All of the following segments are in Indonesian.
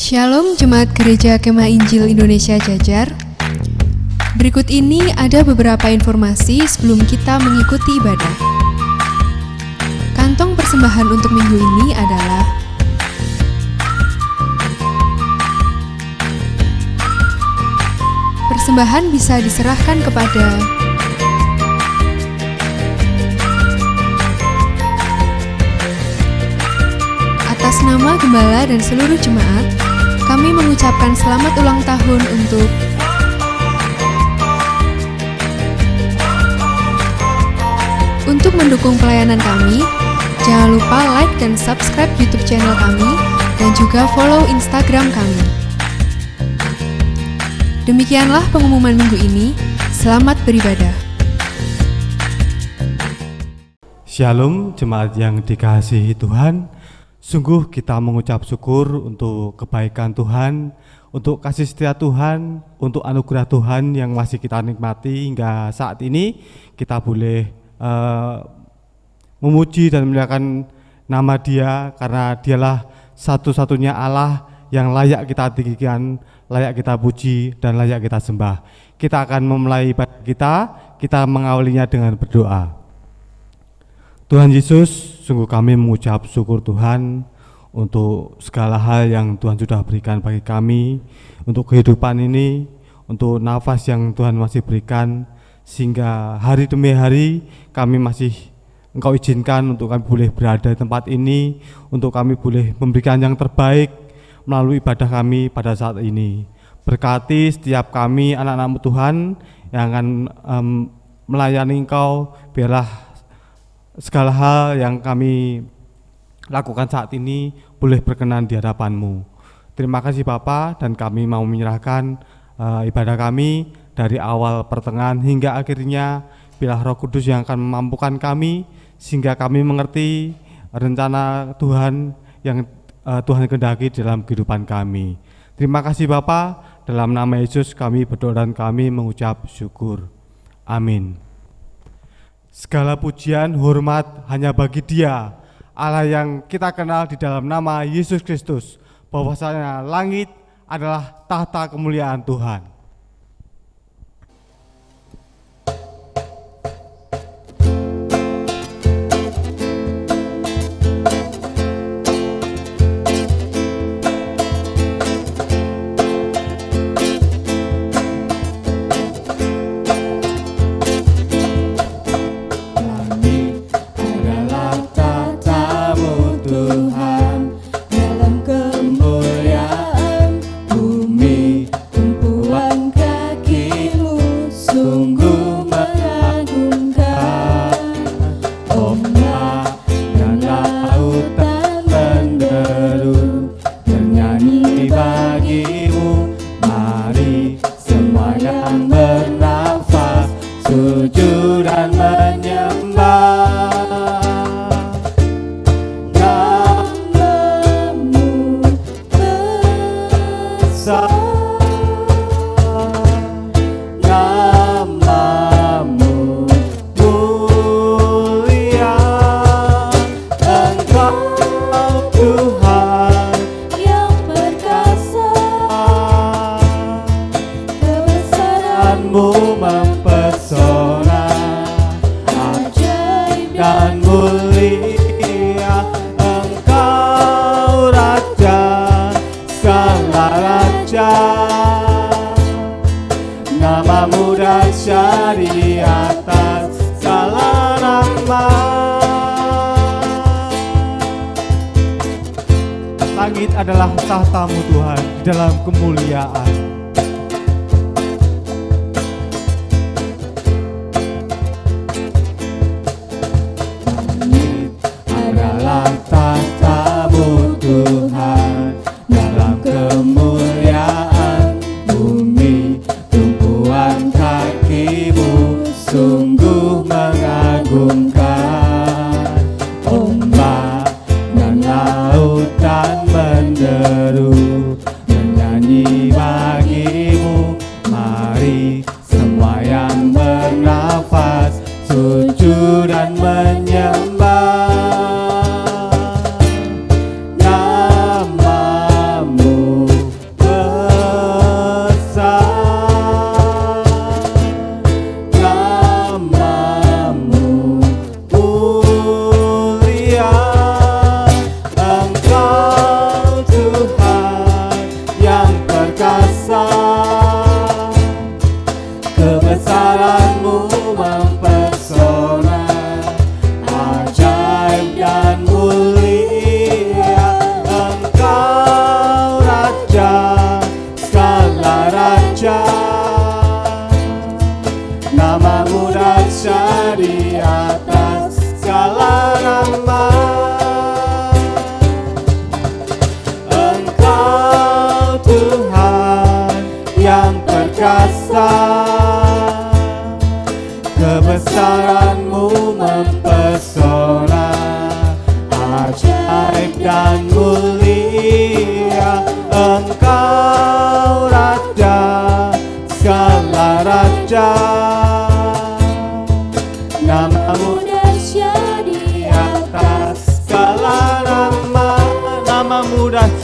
Shalom Jemaat Gereja Kemah Injil Indonesia Jajar. Berikut ini ada beberapa informasi sebelum kita mengikuti ibadah. Kantong persembahan untuk minggu ini adalah persembahan bisa diserahkan kepada atas nama Gembala dan seluruh jemaat, kami mengucapkan selamat ulang tahun untuk mendukung pelayanan kami. Jangan lupa like dan subscribe YouTube channel kami dan juga follow Instagram kami. Demikianlah pengumuman minggu ini. Selamat beribadah. Shalom jemaat yang dikasihi Tuhan. Sungguh kita mengucap syukur untuk kebaikan Tuhan, untuk kasih setia Tuhan, untuk anugerah Tuhan yang masih kita nikmati hingga saat ini. Kita boleh memuji dan memuliakan nama Dia, karena Dialah satu-satunya Allah yang layak kita tinggikan, layak kita puji, dan layak kita sembah. Kita akan memulai ibadah kita mengawalinya dengan berdoa. Tuhan Yesus, sungguh kami mengucap syukur Tuhan untuk segala hal yang Tuhan sudah berikan bagi kami, untuk kehidupan ini, untuk nafas yang Tuhan masih berikan, sehingga hari demi hari kami masih Engkau izinkan untuk kami boleh berada di tempat ini, untuk kami boleh memberikan yang terbaik melalui ibadah kami pada saat ini. Berkati setiap kami anak-anak-Mu Tuhan yang akan melayani Engkau, biarlah segala hal yang kami lakukan saat ini boleh berkenan di hadapan-Mu. Terima kasih Bapa, dan kami mau menyerahkan ibadah kami dari awal pertengahan hingga akhirnya. Biarlah Roh Kudus yang akan memampukan kami sehingga kami mengerti rencana Tuhan yang Tuhan kehendaki dalam kehidupan kami. Terima kasih Bapa, dalam nama Yesus kami berdoa dan kami mengucap syukur. Amin. Segala pujian, hormat hanya bagi Dia, Allah yang kita kenal di dalam nama Yesus Kristus, bahwasanya langit adalah tahta kemuliaan Tuhan. Langit adalah tahta-Mu Tuhan di dalam kemuliaan. Langit adalah tahta-Mu Tuhan dalam kemuliaan. Bumi tumpuan kaki-Mu sungguh mengagumkan. Ombak dan lautan menderu, menyanyi bagi-Mu. Mari semua yang bernafas sujud dan menyembah. Nama-Mu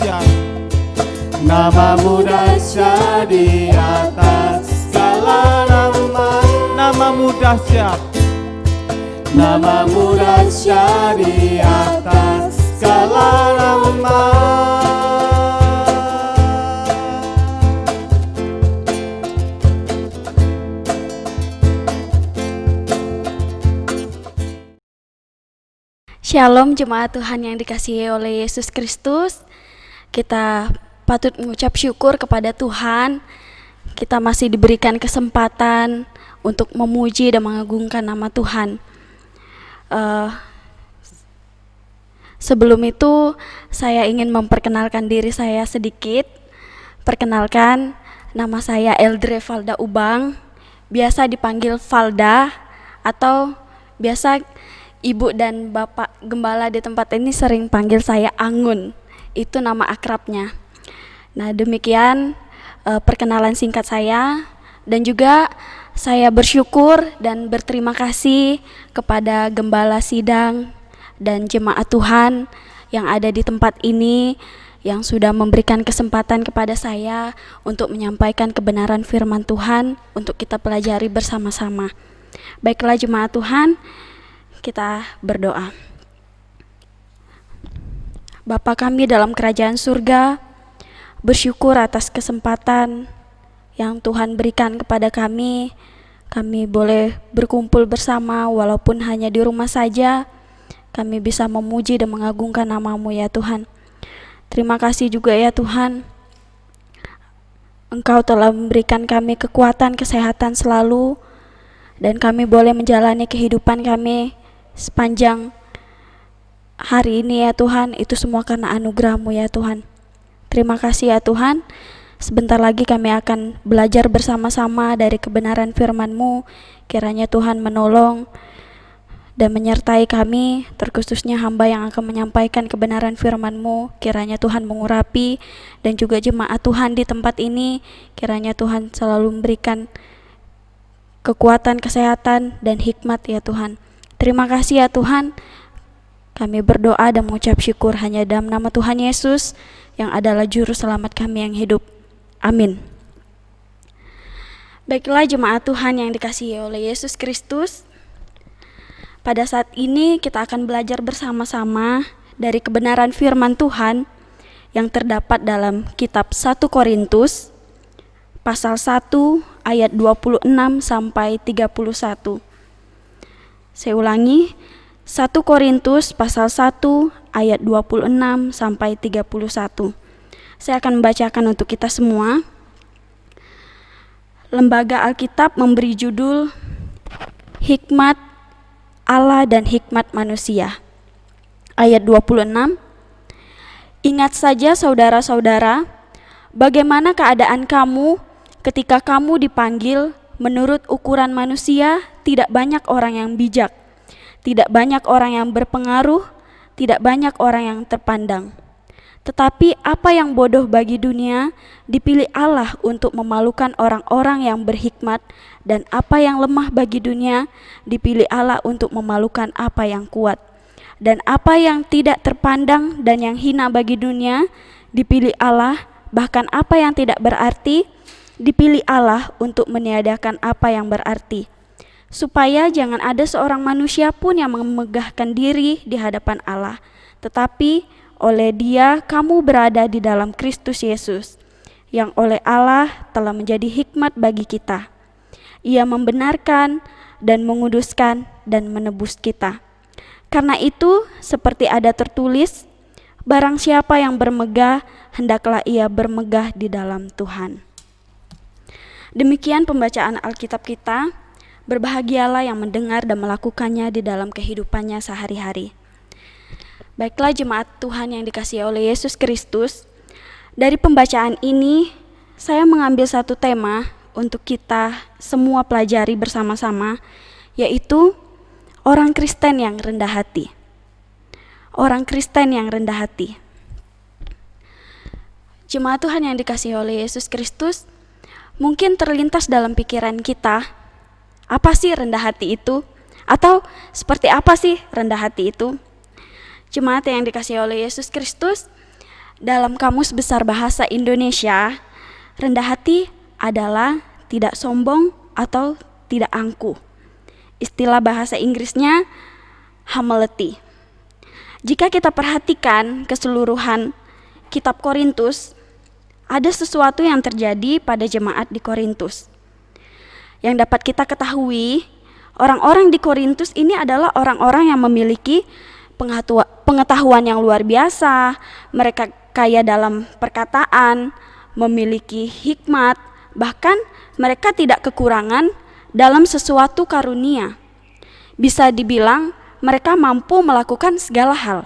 dahsyat. Namamu dahsyat di atas segala nama. Namamu dahsyat. Namamu dahsyat di atas segala nama. Shalom jemaat Tuhan yang dikasihi oleh Yesus Kristus. Kita patut mengucap syukur kepada Tuhan. Kita masih diberikan kesempatan untuk memuji dan mengagungkan nama Tuhan. Sebelum itu saya ingin memperkenalkan diri saya sedikit. Perkenalkan, nama saya Eldre Valda Ubang, biasa dipanggil Valda, atau biasa Ibu dan Bapak Gembala di tempat ini sering panggil saya Angun. Itu nama akrabnya. Nah, demikian perkenalan singkat saya. Dan juga saya bersyukur dan berterima kasih kepada Gembala Sidang dan jemaat Tuhan yang ada di tempat ini, yang sudah memberikan kesempatan kepada saya untuk menyampaikan kebenaran firman Tuhan untuk kita pelajari bersama-sama. Baiklah jemaat Tuhan, kita berdoa. Bapa kami dalam kerajaan surga, bersyukur atas kesempatan yang Tuhan berikan kepada kami. Kami boleh berkumpul bersama walaupun hanya di rumah saja. Kami bisa memuji dan mengagungkan nama-Mu ya Tuhan. Terima kasih juga ya Tuhan, Engkau telah memberikan kami kekuatan, kesehatan selalu, dan kami boleh menjalani kehidupan kami sepanjang hari ini ya Tuhan. Itu semua karena anugerah-Mu ya Tuhan. Terima kasih ya Tuhan. Sebentar lagi kami akan belajar bersama-sama dari kebenaran firman-Mu. Kiranya Tuhan menolong dan menyertai kami, terkhususnya hamba yang akan menyampaikan kebenaran firman-Mu. Kiranya Tuhan mengurapi, dan juga jemaat Tuhan di tempat ini. Kiranya Tuhan selalu memberikan kekuatan, kesehatan, dan hikmat ya Tuhan. Terima kasih ya Tuhan. Kami berdoa dan mengucap syukur hanya dalam nama Tuhan Yesus yang adalah juru selamat kami yang hidup. Amin. Baiklah jemaat Tuhan yang dikasihi oleh Yesus Kristus. Pada saat ini kita akan belajar bersama-sama dari kebenaran firman Tuhan yang terdapat dalam kitab 1 Korintus pasal 1 ayat 26 sampai 31. Saya ulangi, 1 Korintus pasal 1 ayat 26 sampai 31. Saya akan membacakan untuk kita semua. Lembaga Alkitab memberi judul Hikmat Allah dan Hikmat Manusia. Ayat 26. Ingat saja saudara-saudara, bagaimana keadaan kamu ketika kamu dipanggil. Menurut ukuran manusia, tidak banyak orang yang bijak, tidak banyak orang yang berpengaruh, tidak banyak orang yang terpandang. Tetapi apa yang bodoh bagi dunia, dipilih Allah untuk memalukan orang-orang yang berhikmat, dan apa yang lemah bagi dunia, dipilih Allah untuk memalukan apa yang kuat. Dan apa yang tidak terpandang dan yang hina bagi dunia, dipilih Allah, bahkan apa yang tidak berarti, dipilih Allah untuk meniadakan apa yang berarti, supaya jangan ada seorang manusia pun yang memegahkan diri di hadapan Allah, tetapi oleh Dia kamu berada di dalam Kristus Yesus, yang oleh Allah telah menjadi hikmat bagi kita. Ia membenarkan dan menguduskan dan menebus kita. Karena itu, seperti ada tertulis, barang siapa yang bermegah, hendaklah ia bermegah di dalam Tuhan. Demikian pembacaan Alkitab kita. Berbahagialah yang mendengar dan melakukannya di dalam kehidupannya sehari-hari. Baiklah jemaat Tuhan yang dikasihi oleh Yesus Kristus, dari pembacaan ini saya mengambil satu tema untuk kita semua pelajari bersama-sama, yaitu orang Kristen yang rendah hati. Orang Kristen yang rendah hati. Jemaat Tuhan yang dikasihi oleh Yesus Kristus, mungkin terlintas dalam pikiran kita, apa sih rendah hati itu? Atau seperti apa sih rendah hati itu? Jemaat yang dikasihi oleh Yesus Kristus, Dalam Kamus Besar Bahasa Indonesia, rendah hati adalah tidak sombong atau tidak angkuh. Istilah bahasa Inggrisnya humility. Jika kita perhatikan keseluruhan kitab Korintus, ada sesuatu yang terjadi pada jemaat di Korintus. Yang dapat kita ketahui, orang-orang di Korintus ini adalah orang-orang yang memiliki pengetahuan yang luar biasa, mereka kaya dalam perkataan, memiliki hikmat, bahkan mereka tidak kekurangan dalam sesuatu karunia. Bisa dibilang mereka mampu melakukan segala hal.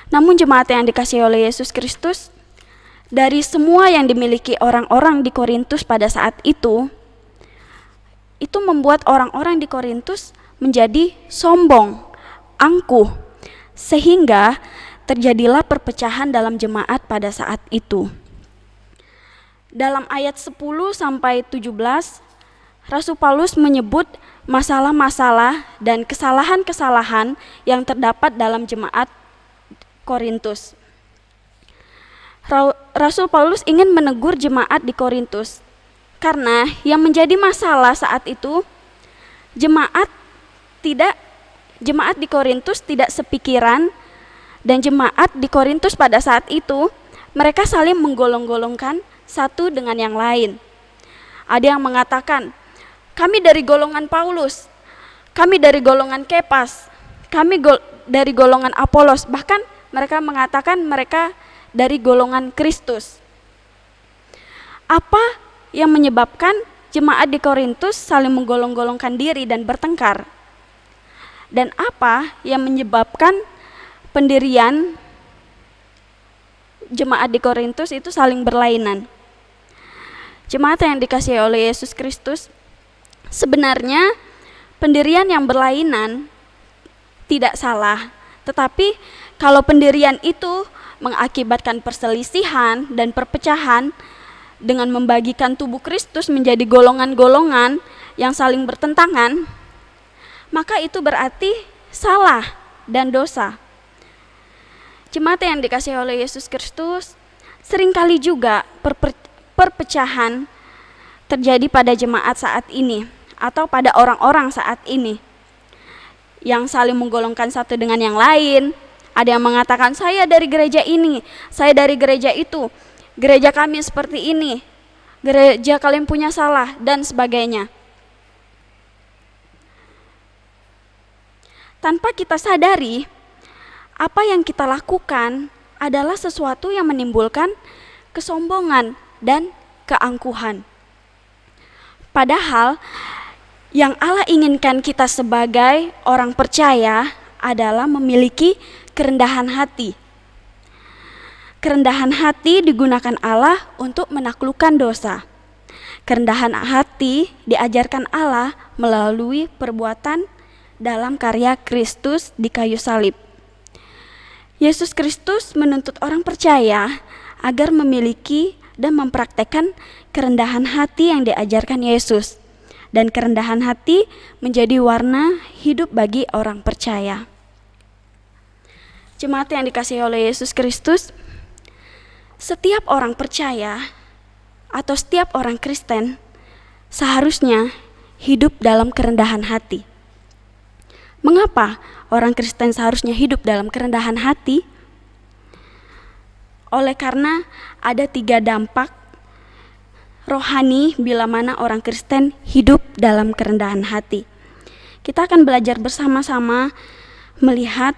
Namun jemaat yang dikasihi oleh Yesus Kristus, dari semua yang dimiliki orang-orang di Korintus pada saat itu membuat orang-orang di Korintus menjadi sombong, angkuh, sehingga terjadilah perpecahan dalam jemaat pada saat itu. Dalam ayat 10 sampai 17, Rasul Paulus menyebut masalah-masalah dan kesalahan-kesalahan yang terdapat dalam jemaat Korintus. Rasul Paulus ingin menegur jemaat di Korintus karena yang menjadi masalah saat itu jemaat di Korintus tidak sepikiran, dan jemaat di Korintus pada saat itu mereka saling menggolong-golongkan satu dengan yang lain. Ada yang mengatakan, kami dari golongan Paulus, kami dari golongan Kepas, kami dari golongan Apolos, bahkan mereka mengatakan mereka dari golongan Kristus. Apa yang menyebabkan jemaat di Korintus saling menggolong-golongkan diri dan bertengkar? Dan apa yang menyebabkan pendirian jemaat di Korintus itu saling berlainan? Jemaat yang dikasihi oleh Yesus Kristus, sebenarnya pendirian yang berlainan tidak salah, tetapi kalau pendirian itu mengakibatkan perselisihan dan perpecahan dengan membagikan tubuh Kristus menjadi golongan-golongan yang saling bertentangan, maka itu berarti salah dan dosa. Jemaat yang dikasihi oleh Yesus Kristus, seringkali juga perpecahan terjadi pada jemaat saat ini atau pada orang-orang saat ini yang saling menggolongkan satu dengan yang lain. Ada yang mengatakan, saya dari gereja ini, saya dari gereja itu, gereja kami seperti ini, gereja kalian punya salah, dan sebagainya. Tanpa kita sadari, apa yang kita lakukan adalah sesuatu yang menimbulkan kesombongan dan keangkuhan. Padahal yang Allah inginkan kita sebagai orang percaya adalah memiliki kerendahan hati. Kerendahan hati digunakan Allah untuk menaklukkan dosa. Kerendahan hati diajarkan Allah melalui perbuatan dalam karya Kristus di kayu salib. Yesus Kristus menuntut orang percaya agar memiliki dan mempraktekkan kerendahan hati yang diajarkan Yesus. Dan kerendahan hati menjadi warna hidup bagi orang percaya. Jemaat yang dikasihi oleh Yesus Kristus, setiap orang percaya atau setiap orang Kristen seharusnya hidup dalam kerendahan hati. Mengapa orang Kristen seharusnya hidup dalam kerendahan hati? Oleh karena ada 3 dampak rohani bila mana orang Kristen hidup dalam kerendahan hati. Kita akan belajar bersama-sama melihat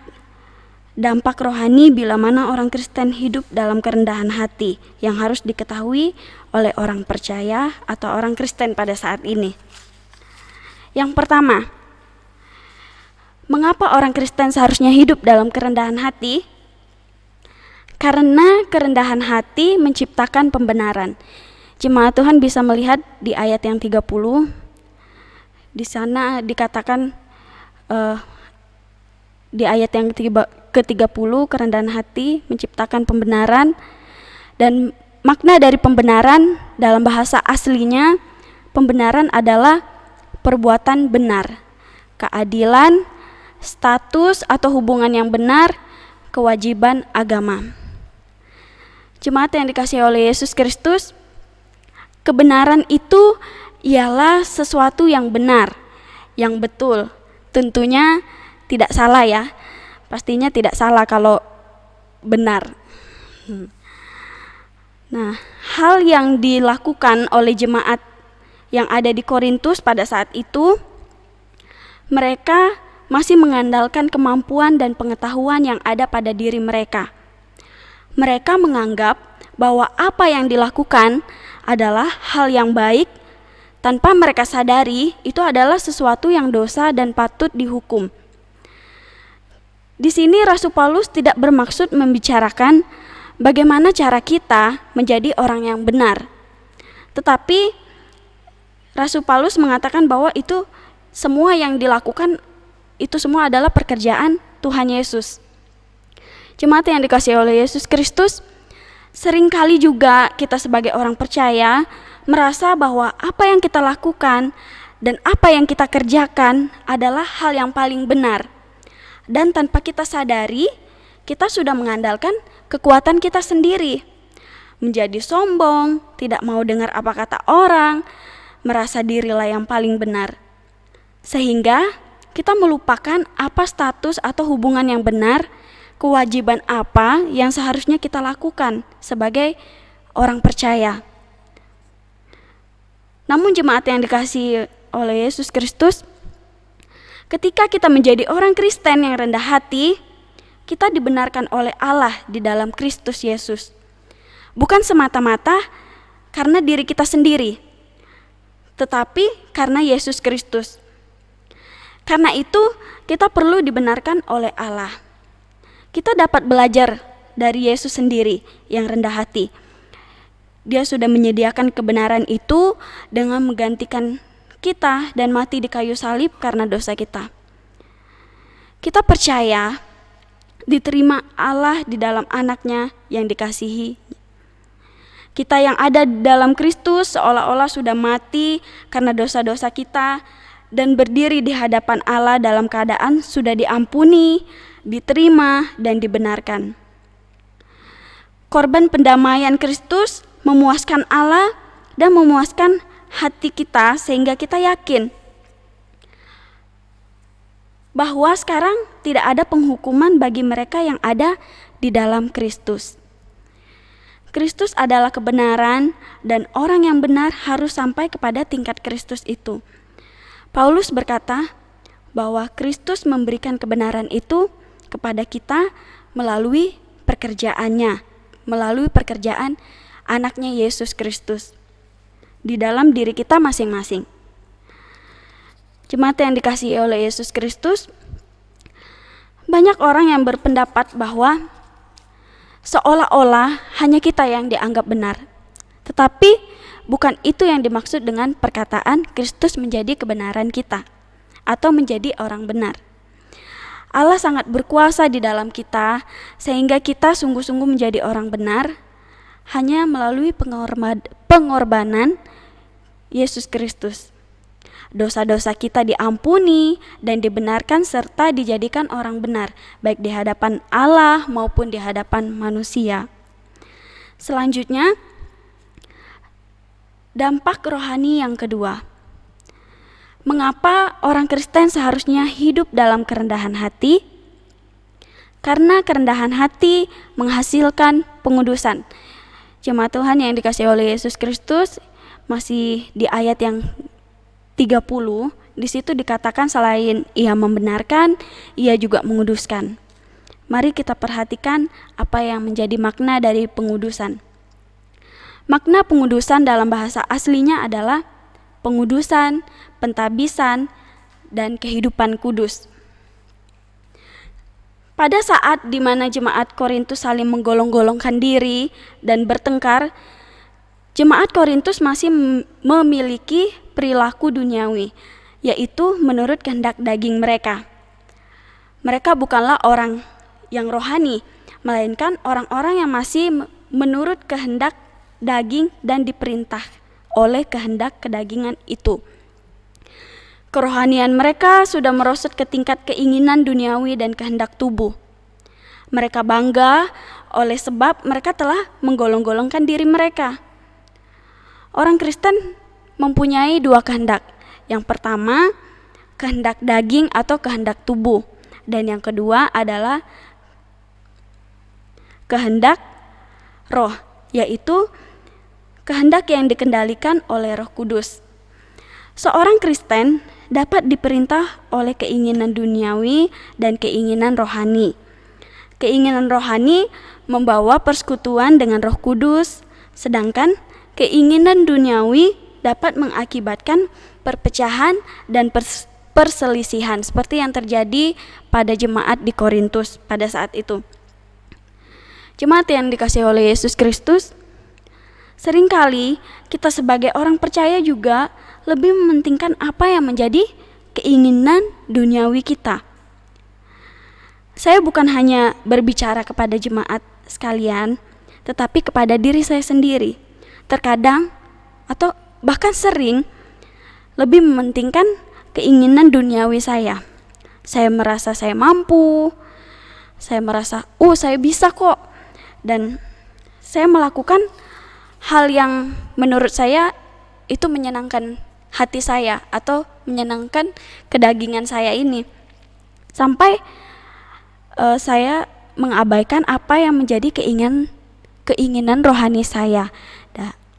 dampak rohani bila mana orang Kristen hidup dalam kerendahan hati yang harus diketahui oleh orang percaya atau orang Kristen pada saat ini. Yang pertama, mengapa orang Kristen seharusnya hidup dalam kerendahan hati? Karena kerendahan hati menciptakan pembenaran. Jemaat Tuhan bisa melihat di ayat yang 30, di sana dikatakan di ayat yang ke-30, kerendahan hati menciptakan pembenaran, dan makna dari pembenaran dalam bahasa aslinya, pembenaran adalah perbuatan benar, keadilan, status atau hubungan yang benar, kewajiban agama. Jemaat yang dikasihi oleh Yesus Kristus, kebenaran itu ialah sesuatu yang benar, yang betul. Tentunya tidak salah ya. Pastinya tidak salah kalau benar. Nah, hal yang dilakukan oleh jemaat yang ada di Korintus pada saat itu, mereka masih mengandalkan kemampuan dan pengetahuan yang ada pada diri mereka. Mereka menganggap bahwa apa yang dilakukan adalah hal yang baik, tanpa mereka sadari itu adalah sesuatu yang dosa dan patut dihukum. Di sini Rasul Paulus tidak bermaksud membicarakan bagaimana cara kita menjadi orang yang benar. Tetapi Rasul Paulus mengatakan bahwa itu semua yang dilakukan itu semua adalah pekerjaan Tuhan Yesus. Jemaat yang dikasihi oleh Yesus Kristus, seringkali juga kita sebagai orang percaya merasa bahwa apa yang kita lakukan dan apa yang kita kerjakan adalah hal yang paling benar. Dan tanpa kita sadari, kita sudah mengandalkan kekuatan kita sendiri. Menjadi sombong, tidak mau dengar apa kata orang, merasa dirilah yang paling benar. Sehingga kita melupakan apa status atau hubungan yang benar, kewajiban apa yang seharusnya kita lakukan sebagai orang percaya. Namun jemaat yang dikasihi oleh Yesus Kristus, ketika kita menjadi orang Kristen yang rendah hati, kita dibenarkan oleh Allah di dalam Kristus Yesus. Bukan semata-mata karena diri kita sendiri, tetapi karena Yesus Kristus. Karena itu, kita perlu dibenarkan oleh Allah. Kita dapat belajar dari Yesus sendiri yang rendah hati. Dia sudah menyediakan kebenaran itu dengan menggantikan kita dan mati di kayu salib karena dosa kita. Kita percaya diterima Allah di dalam anaknya yang dikasihi. Kita yang ada di dalam Kristus seolah-olah sudah mati karena dosa-dosa kita dan berdiri di hadapan Allah dalam keadaan sudah diampuni, diterima, dan dibenarkan. Korban pendamaian Kristus memuaskan Allah dan memuaskan hati kita sehingga kita yakin bahwa sekarang tidak ada penghukuman bagi mereka yang ada di dalam Kristus. Kristus adalah kebenaran dan orang yang benar harus sampai kepada tingkat Kristus itu. Paulus berkata bahwa Kristus memberikan kebenaran itu kepada kita melalui pekerjaannya, melalui pekerjaan anaknya Yesus Kristus di dalam diri kita masing-masing. Jemaat yang dikasihi oleh Yesus Kristus, banyak orang yang berpendapat bahwa seolah-olah hanya kita yang dianggap benar. Tetapi bukan itu yang dimaksud dengan perkataan Kristus menjadi kebenaran kita atau menjadi orang benar. Allah sangat berkuasa di dalam kita sehingga kita sungguh-sungguh menjadi orang benar hanya melalui pengorbanan Yesus Kristus. Dosa-dosa kita diampuni dan dibenarkan serta dijadikan orang benar, baik di hadapan Allah maupun di hadapan manusia. Selanjutnya, dampak rohani yang kedua. Mengapa orang Kristen seharusnya hidup dalam kerendahan hati? Karena kerendahan hati menghasilkan pengudusan. Jemaat Tuhan yang dikasihi oleh Yesus Kristus, masih di ayat yang 30, di situ dikatakan selain ia membenarkan, ia juga menguduskan. Mari kita perhatikan apa yang menjadi makna dari pengudusan. Makna pengudusan dalam bahasa aslinya adalah pengudusan, pentabisan, dan kehidupan kudus. Pada saat di mana jemaat Korintus saling menggolong-golongkan diri dan bertengkar, jemaat Korintus masih memiliki perilaku duniawi, yaitu menurut kehendak daging mereka. Mereka bukanlah orang yang rohani, melainkan orang-orang yang masih menurut kehendak daging dan diperintah oleh kehendak kedagingan itu. Kerohanian mereka sudah merosot ke tingkat keinginan duniawi dan kehendak tubuh. Mereka bangga oleh sebab mereka telah menggolong-golongkan diri mereka. Orang Kristen mempunyai dua kehendak. Yang pertama, kehendak daging atau kehendak tubuh. Dan yang kedua adalah kehendak roh, yaitu kehendak yang dikendalikan oleh Roh Kudus. Seorang Kristen dapat diperintah oleh keinginan duniawi dan keinginan rohani. Keinginan rohani membawa persekutuan dengan Roh Kudus, sedangkan keinginan duniawi dapat mengakibatkan perpecahan dan perselisihan seperti yang terjadi pada jemaat di Korintus pada saat itu. Jemaat yang dikasihi oleh Yesus Kristus, seringkali kita sebagai orang percaya juga lebih mementingkan apa yang menjadi keinginan duniawi kita. Saya bukan hanya berbicara kepada jemaat sekalian, tetapi kepada diri saya sendiri. Terkadang atau bahkan sering lebih mementingkan keinginan duniawi saya. Saya merasa saya mampu, saya merasa, saya bisa kok. Dan saya melakukan hal yang menurut saya itu menyenangkan hati saya atau menyenangkan kedagingan saya ini. Sampai saya mengabaikan apa yang menjadi keinginan rohani saya.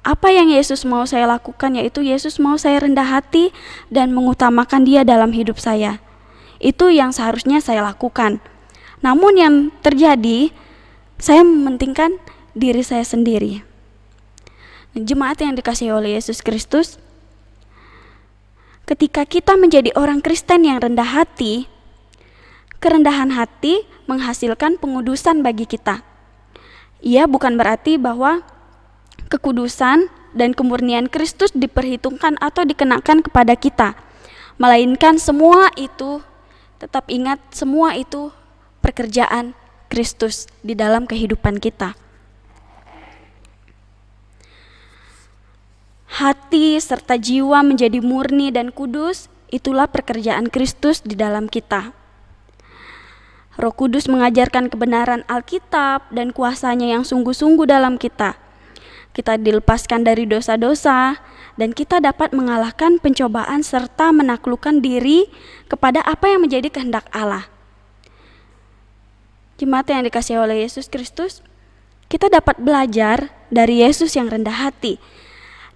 Apa yang Yesus mau saya lakukan, yaitu Yesus mau saya rendah hati dan mengutamakan Dia dalam hidup saya. Itu yang seharusnya saya lakukan. Namun yang terjadi, saya mementingkan diri saya sendiri. Jemaat yang dikasihi oleh Yesus Kristus, ketika kita menjadi orang Kristen yang rendah hati, kerendahan hati menghasilkan pengudusan bagi kita. Ia bukan berarti bahwa kekudusan dan kemurnian Kristus diperhitungkan atau dikenakan kepada kita, melainkan semua itu, tetap ingat, semua itu pekerjaan Kristus di dalam kehidupan kita. Hati serta jiwa menjadi murni dan kudus, itulah pekerjaan Kristus di dalam kita. Roh Kudus mengajarkan kebenaran Alkitab dan kuasanya yang sungguh-sungguh dalam kita. Kita dilepaskan dari dosa-dosa dan kita dapat mengalahkan pencobaan serta menaklukkan diri kepada apa yang menjadi kehendak Allah. Jemaat yang dikasihi oleh Yesus Kristus, kita dapat belajar dari Yesus yang rendah hati.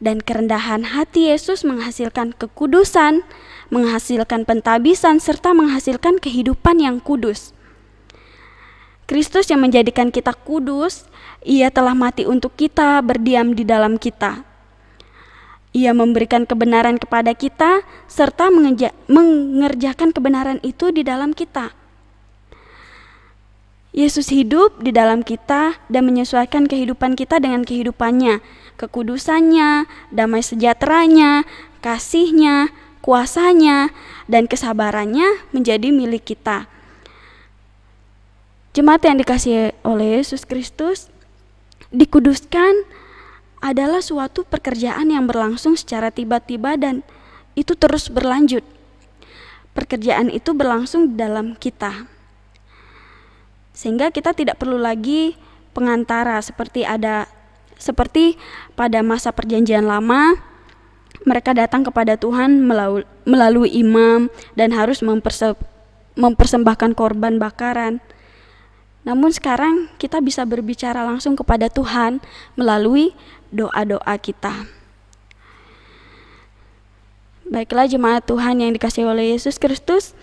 Dan kerendahan hati Yesus menghasilkan kekudusan, menghasilkan pentabisan, serta menghasilkan kehidupan yang kudus. Kristus yang menjadikan kita kudus, Ia telah mati untuk kita, berdiam di dalam kita. Ia memberikan kebenaran kepada kita, serta mengerjakan kebenaran itu di dalam kita. Yesus hidup di dalam kita dan menyesuaikan kehidupan kita dengan kehidupannya, kekudusannya, damai sejahteranya, kasihnya, kuasanya, dan kesabarannya menjadi milik kita. Jemaat yang dikasihi oleh Yesus Kristus, dikuduskan adalah suatu pekerjaan yang berlangsung secara tiba-tiba dan itu terus berlanjut. Pekerjaan itu berlangsung di dalam kita. Sehingga kita tidak perlu lagi pengantara seperti pada masa perjanjian lama, mereka datang kepada Tuhan melalui imam dan harus mempersembahkan korban bakaran. Namun sekarang kita bisa berbicara langsung kepada Tuhan melalui doa-doa kita. Baiklah jemaat Tuhan yang dikasihi oleh Yesus Kristus,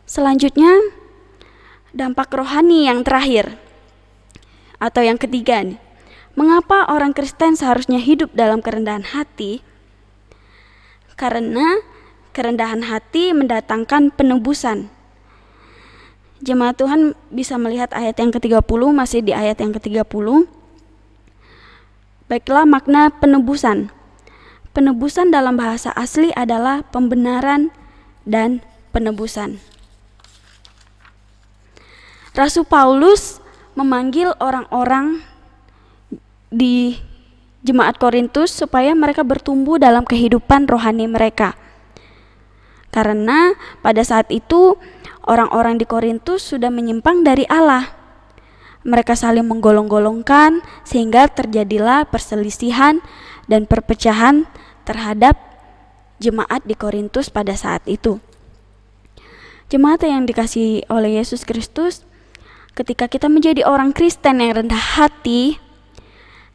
selanjutnya dampak rohani yang terakhir atau yang ketiga nih. Mengapa orang Kristen seharusnya hidup dalam kerendahan hati? Karena kerendahan hati mendatangkan penebusan. Jemaat Tuhan bisa melihat ayat yang ke-30, masih di ayat yang ke-30. Baiklah makna penebusan. Penebusan dalam bahasa asli adalah pembenaran dan penebusan. Rasul Paulus memanggil orang-orang di jemaat Korintus supaya mereka bertumbuh dalam kehidupan rohani mereka. Karena pada saat itu orang-orang di Korintus sudah menyimpang dari Allah. mereka saling menggolong-golongkan sehingga terjadilah perselisihan dan perpecahan terhadap jemaat di Korintus pada saat itu. Jemaat yang dikasihi oleh Yesus Kristus, ketika kita menjadi orang Kristen yang rendah hati,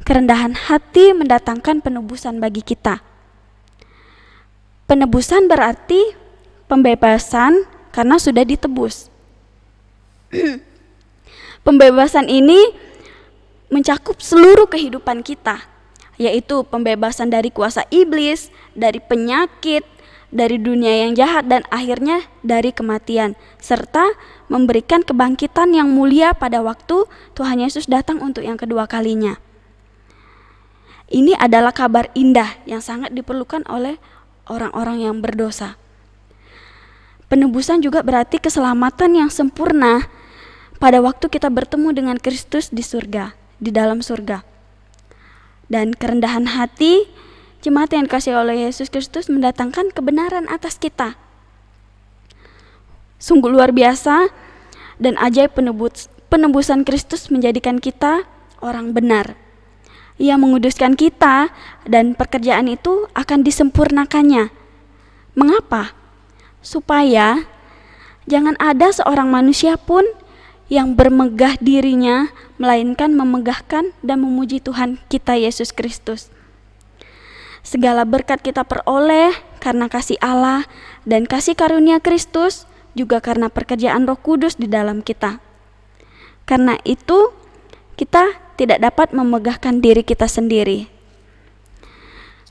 kerendahan hati mendatangkan penebusan bagi kita. Penebusan berarti pembebasan karena sudah ditebus. Pembebasan ini mencakup seluruh kehidupan kita, yaitu pembebasan dari kuasa iblis, dari penyakit, dari dunia yang jahat, dan akhirnya dari kematian, serta memberikan kebangkitan yang mulia pada waktu Tuhan Yesus datang untuk yang kedua kalinya. Ini adalah kabar indah yang sangat diperlukan oleh orang-orang yang berdosa. Penebusan juga berarti keselamatan yang sempurna pada waktu kita bertemu dengan Kristus di surga, di dalam surga. Dan kerendahan hati jemaat yang dikasihi oleh Yesus Kristus mendatangkan kebenaran atas kita. Sungguh luar biasa dan ajaib penebusan Kristus menjadikan kita orang benar. Ia menguduskan kita dan pekerjaan itu akan disempurnakannya. Mengapa? Supaya jangan ada seorang manusia pun yang bermegah dirinya, melainkan memegahkan dan memuji Tuhan kita Yesus Kristus. Segala berkat kita peroleh karena kasih Allah dan kasih karunia Kristus, juga karena pekerjaan Roh Kudus di dalam kita. Karena itu kita tidak dapat memegahkan diri kita sendiri.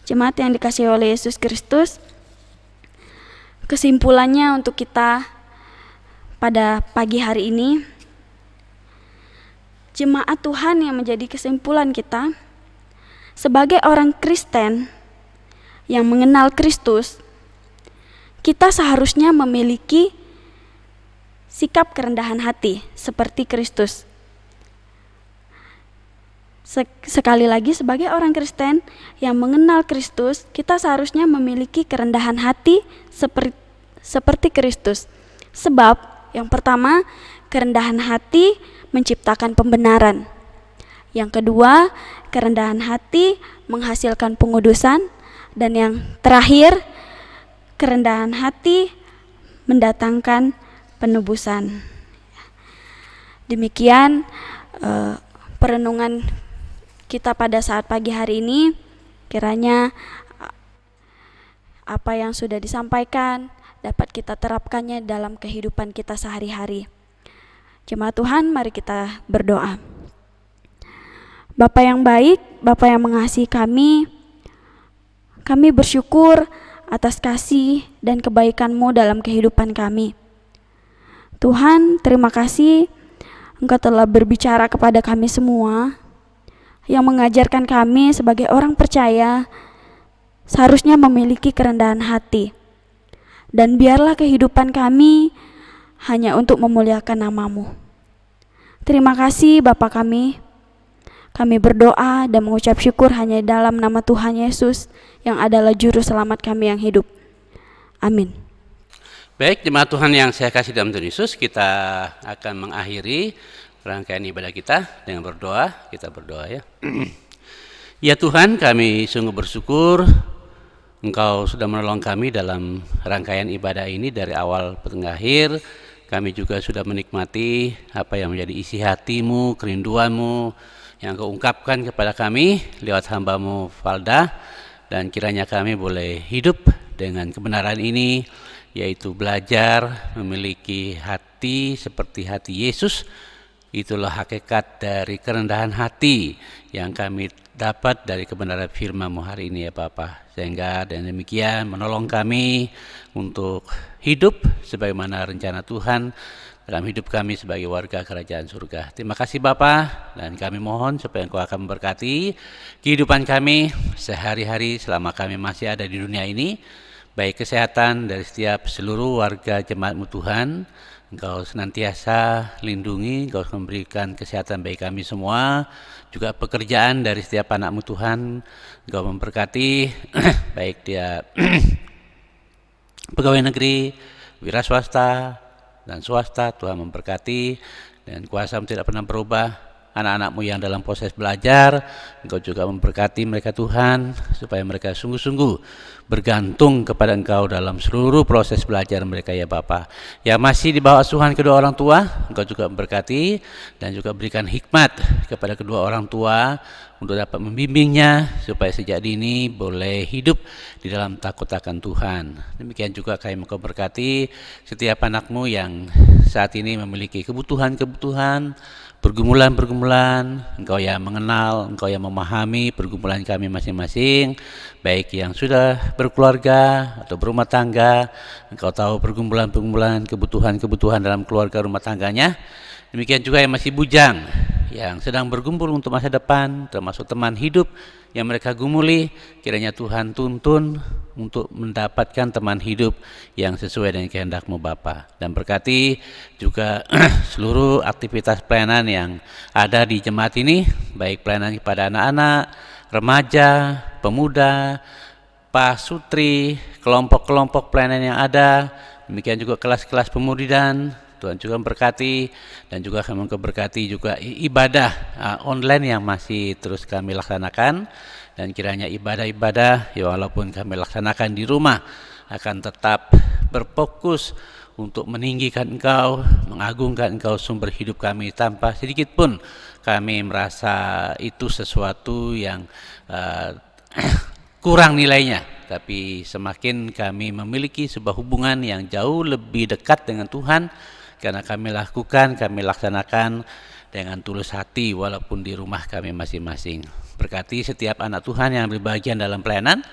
Jemaat yang dikasihi oleh Yesus Kristus, kesimpulannya untuk kita pada pagi hari ini, jemaat Tuhan yang menjadi kesimpulan kita sebagai orang Kristen yang mengenal Kristus, kita seharusnya memiliki sikap kerendahan hati seperti Kristus. Sekali lagi, sebagai orang Kristen yang mengenal Kristus, kita seharusnya memiliki kerendahan hati seperti Kristus. Sebab yang pertama, kerendahan hati menciptakan pembenaran. Yang kedua, kerendahan hati menghasilkan pengudusan. Dan yang terakhir, kerendahan hati mendatangkan penebusan. Demikian perenungan kita pada saat pagi hari ini. Kiranya apa yang sudah disampaikan dapat kita terapkannya dalam kehidupan kita sehari-hari. Jemaat Tuhan, mari kita berdoa. Bapa yang baik, Bapa yang mengasihi kami bersyukur atas kasih dan kebaikan-Mu dalam kehidupan kami. Tuhan, terima kasih Engkau telah berbicara kepada kami semua, yang mengajarkan kami sebagai orang percaya seharusnya memiliki kerendahan hati. Dan biarlah kehidupan kami hanya untuk memuliakan nama-Mu. Terima kasih Bapa kami. Kami berdoa dan mengucap syukur hanya dalam nama Tuhan Yesus yang adalah juru selamat kami yang hidup. Amin. Baik, jemaat Tuhan yang saya kasih dalam Tuhan Yesus, kita akan mengakhiri rangkaian ibadah kita dengan berdoa. Kita berdoa ya. Ya Tuhan, kami sungguh bersyukur Engkau sudah menolong kami dalam rangkaian ibadah ini dari awal hingga akhir. Kami juga sudah menikmati apa yang menjadi isi hati-Mu, kerinduan-Mu yang Engkau ungkapkan kepada kami lewat hamba-Mu Valda, dan kiranya kami boleh hidup dengan kebenaran ini, yaitu belajar memiliki hati seperti hati Yesus. Itulah hakikat dari kerendahan hati yang kami dapat dari kebenaran firman-Mu hari ini ya Bapa. Sehingga dan demikian menolong kami untuk hidup sebagaimana rencana Tuhan dalam hidup kami sebagai warga kerajaan surga. Terima kasih Bapa, dan kami mohon supaya Engkau akan memberkati kehidupan kami sehari-hari selama kami masih ada di dunia ini, baik kesehatan dari setiap seluruh warga jemaat-Mu Tuhan. Engkau senantiasa lindungi, Engkau memberikan kesehatan bagi kami semua, juga pekerjaan dari setiap anak-Mu Tuhan. Engkau memberkati baik dia pegawai negeri, wira swasta dan swasta. Tuhan memberkati, dan kuasa-Mu tidak pernah berubah. anak-anak-Mu yang dalam proses belajar. Engkau juga memberkati mereka Tuhan, supaya mereka sungguh-sungguh bergantung kepada Engkau dalam seluruh proses belajar mereka ya Bapa. Yang masih di bawah asuhan kedua orang tua, Engkau juga memberkati dan juga berikan hikmat kepada kedua orang tua untuk dapat membimbingnya supaya sejak dini boleh hidup di dalam takut akan Tuhan. Demikian juga kami memberkati setiap anak-Mu yang saat ini memiliki kebutuhan-kebutuhan, pergumulan-pergumulan. Engkau yang mengenal, Engkau yang memahami pergumulan kami masing-masing, baik yang sudah berkeluarga atau berumah tangga. Engkau tahu pergumulan-pergumulan, kebutuhan-kebutuhan dalam keluarga rumah tangganya. Demikian juga yang masih bujang, yang sedang bergumul untuk masa depan, termasuk teman hidup yang mereka gumuli. Kiranya Tuhan tuntun untuk mendapatkan teman hidup yang sesuai dengan kehendak-Mu Bapa. Dan berkati juga seluruh aktivitas pelayanan yang ada di jemaat ini, baik pelayanan kepada anak-anak, remaja, pemuda, pasutri, kelompok-kelompok pelayanan yang ada. Demikian juga kelas-kelas pemuridan. Tuhan juga memberkati, dan juga kami memberkati juga ibadah online yang masih terus kami laksanakan. Dan kiranya ibadah-ibadah ya walaupun kami laksanakan di rumah akan tetap berfokus untuk meninggikan Engkau, mengagungkan Engkau sumber hidup kami, tanpa sedikit pun kami merasa itu sesuatu yang kurang nilainya. Tapi semakin kami memiliki sebuah hubungan yang jauh lebih dekat dengan Tuhan, karena kami laksanakan dengan tulus hati walaupun di rumah kami masing-masing. Berkati setiap anak Tuhan yang berbagian dalam pelayanan,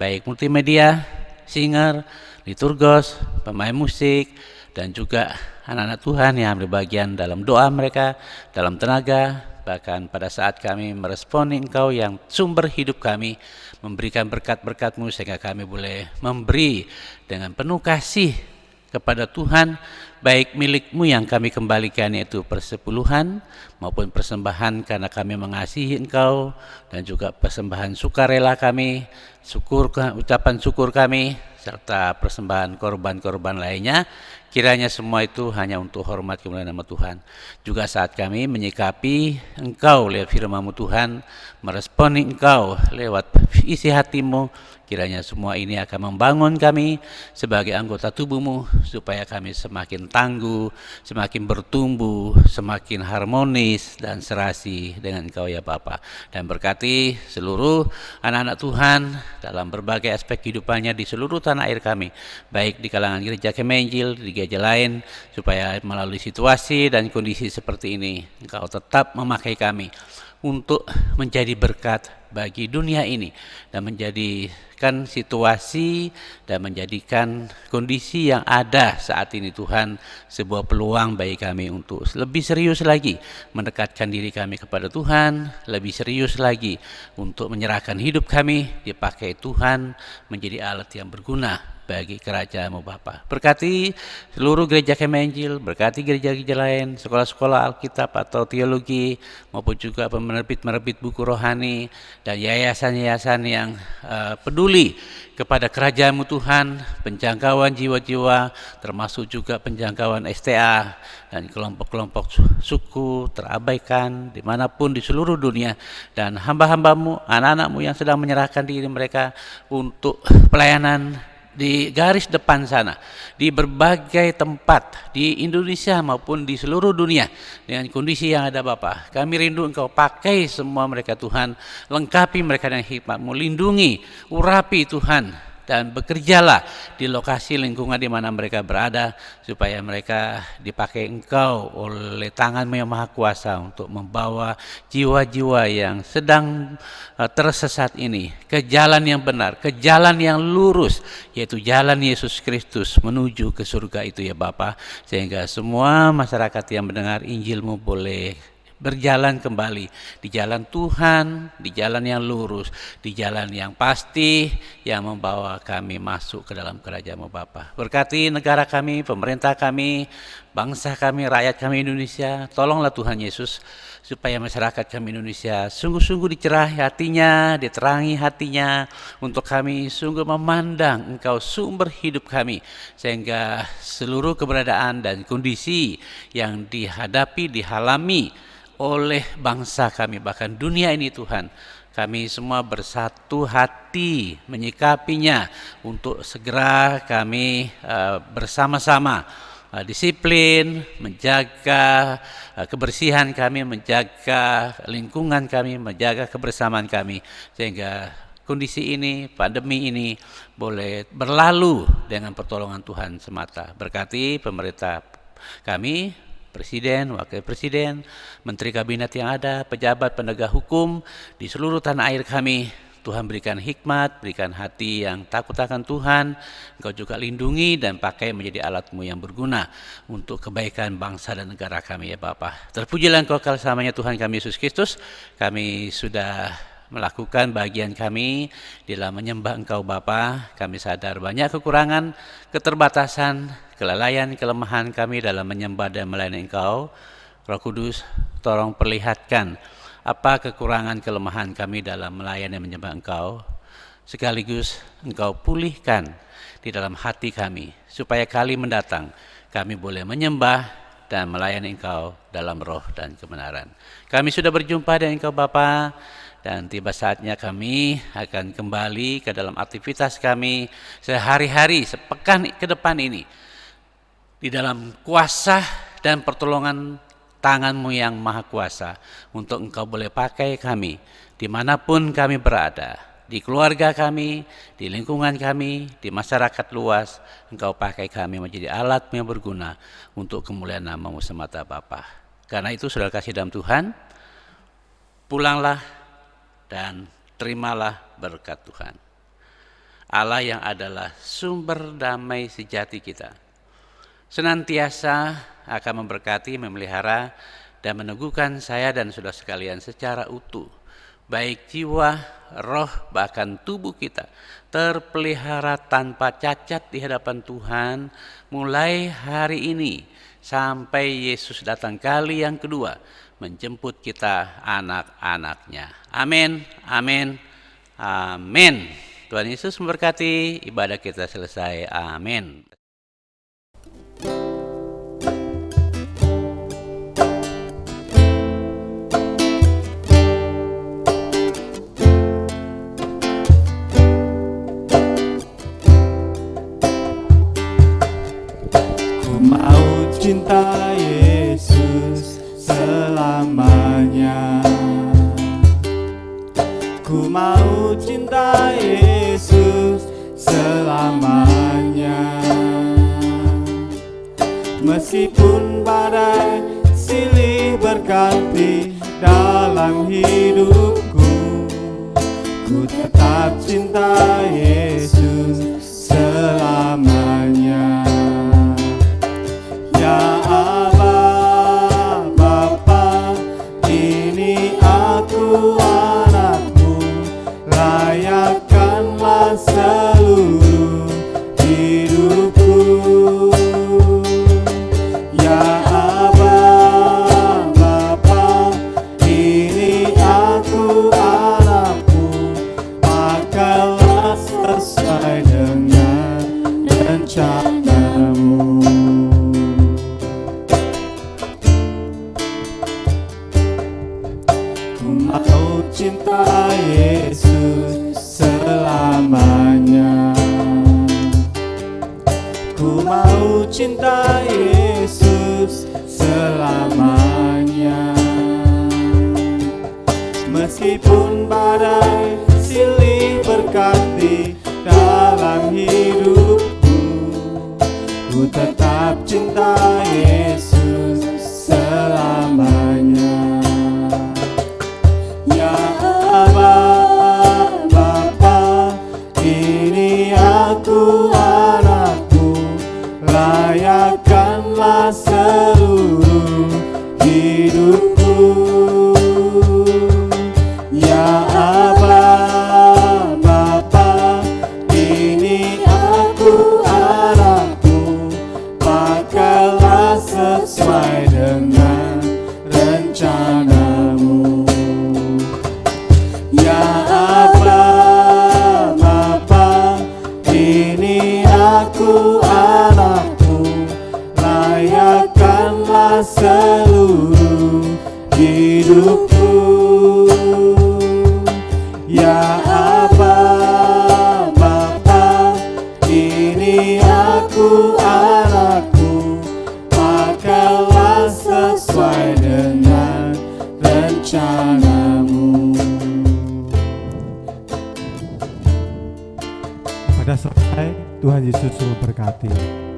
baik multimedia, singer, liturgos, pemain musik, dan juga anak-anak Tuhan yang berbagian dalam doa mereka, dalam tenaga, bahkan pada saat kami meresponi Engkau yang sumber hidup kami, memberikan berkat-berkat-Mu sehingga kami boleh memberi dengan penuh kasih kepada Tuhan, baik milik-Mu yang kami kembalikan yaitu persepuluhan maupun persembahan karena kami mengasihi Engkau, dan juga persembahan sukarela kami, ucapan syukur kami, serta persembahan korban-korban lainnya. Kiranya semua itu hanya untuk hormat kemuliaan nama Tuhan. Juga saat kami menyikapi Engkau lewat firman-Mu Tuhan, meresponi Engkau lewat isi hati-Mu, kiranya semua ini akan membangun kami sebagai anggota tubuh-Mu, supaya kami semakin tangguh, semakin bertumbuh, semakin harmonis dan serasi dengan Engkau ya Bapa. Dan berkati seluruh anak-anak Tuhan dalam berbagai aspek kehidupannya di seluruh tanah air kami, baik di kalangan gereja Kemenjil, di gereja lain, supaya melalui situasi dan kondisi seperti ini Engkau tetap memakai kami untuk menjadi berkat bagi dunia ini, dan menjadikan situasi dan menjadikan kondisi yang ada saat ini Tuhan sebuah peluang bagi kami untuk lebih serius lagi mendekatkan diri kami kepada Tuhan, lebih serius lagi untuk menyerahkan hidup kami dipakai Tuhan menjadi alat yang berguna bagi kerajaan-Mu Bapa. Berkati seluruh gereja Kemenjil, berkati gereja-gereja lain, sekolah-sekolah Alkitab atau teologi, maupun juga penerbit-penerbit buku rohani, dan yayasan-yayasan yang peduli kepada kerajaan-Mu Tuhan, penjangkauan jiwa-jiwa, termasuk juga penjangkauan STA dan kelompok-kelompok suku terabaikan dimanapun di seluruh dunia, dan hamba-hamba-Mu, anak-anak-Mu yang sedang menyerahkan diri mereka untuk pelayanan di garis depan sana, di berbagai tempat di Indonesia maupun di seluruh dunia. Dengan kondisi yang ada Bapa, kami rindu Engkau pakai semua mereka Tuhan, lengkapi mereka dengan hikmat-Mu, lindungi, urapi Tuhan, dan bekerjalah di lokasi lingkungan di mana mereka berada, supaya mereka dipakai Engkau oleh tangan-Mu yang Maha Kuasa untuk membawa jiwa-jiwa yang sedang tersesat ini ke jalan yang benar, ke jalan yang lurus, yaitu jalan Yesus Kristus menuju ke surga itu ya Bapa, sehingga semua masyarakat yang mendengar Injil-Mu boleh berjalan kembali di jalan Tuhan, di jalan yang lurus, di jalan yang pasti yang membawa kami masuk ke dalam kerajaan-Mu Bapa. Berkati negara kami, pemerintah kami, bangsa kami, rakyat kami Indonesia. Tolonglah Tuhan Yesus, supaya masyarakat kami Indonesia sungguh-sungguh dicerahi hatinya, diterangi hatinya, untuk kami sungguh memandang Engkau sumber hidup kami, sehingga seluruh keberadaan dan kondisi yang dihadapi, dihalami oleh bangsa kami, bahkan dunia ini Tuhan. Kami semua bersatu hati menyikapinya untuk segera kami bersama-sama disiplin, menjaga kebersihan kami, menjaga lingkungan kami, menjaga kebersamaan kami, sehingga kondisi ini, pandemi ini boleh berlalu dengan pertolongan Tuhan semata. Berkati pemerintah kami, Presiden, Wakil Presiden, Menteri Kabinet yang ada, pejabat penegak hukum di seluruh tanah air kami. Tuhan berikan hikmat, berikan hati yang takut akan Tuhan. Engkau juga lindungi dan pakai menjadi alat-Mu yang berguna untuk kebaikan bangsa dan negara kami ya Bapa. Terpujilah Engkau kekal selamanya Tuhan kami Yesus Kristus. Kami sudah melakukan bagian kami di dalam menyembah Engkau Bapa. Kami sadar banyak kekurangan, keterbatasan, kelalaian, kelemahan kami dalam menyembah dan melayani Engkau. Roh Kudus, tolong perlihatkan apa kekurangan kelemahan kami dalam melayani dan menyembah Engkau. Sekaligus Engkau pulihkan di dalam hati kami, supaya kali mendatang kami boleh menyembah dan melayani Engkau dalam roh dan kebenaran. Kami sudah berjumpa dengan Engkau Bapa, dan tiba saatnya kami akan kembali ke dalam aktivitas kami sehari-hari, sepekan ke depan ini, di dalam kuasa dan pertolongan tangan-Mu yang maha kuasa, untuk Engkau boleh pakai kami dimanapun kami berada, di keluarga kami, di lingkungan kami, di masyarakat luas. Engkau pakai kami menjadi alat yang berguna untuk kemuliaan nama-Mu semata Bapa. Karena itu saudara kasih dalam Tuhan, pulanglah dan terimalah berkat Tuhan. Allah yang adalah sumber damai sejati kita, senantiasa akan memberkati, memelihara, dan meneguhkan saya dan saudara sekalian secara utuh, baik jiwa, roh, bahkan tubuh kita terpelihara tanpa cacat di hadapan Tuhan mulai hari ini sampai Yesus datang kali yang kedua menjemput kita anak-anaknya. Amin, amin, amin. Tuhan Yesus memberkati. Ibadah kita selesai. Amin. Cinta Yesus selamanya. Ku mau cinta Yesus selamanya. Meskipun badai silih berganti dalam hidupku, ku tetap cinta Yesus selamanya. Ya Allah Bapa, ini aku anakmu, layakkanlah seluruh hidupku. Ya Allah Bapa, ini aku anakmu, pakailah sesuai dengan rencanamu. Cinta Yesus selamanya. selesai. Tuhan Yesus memberkati.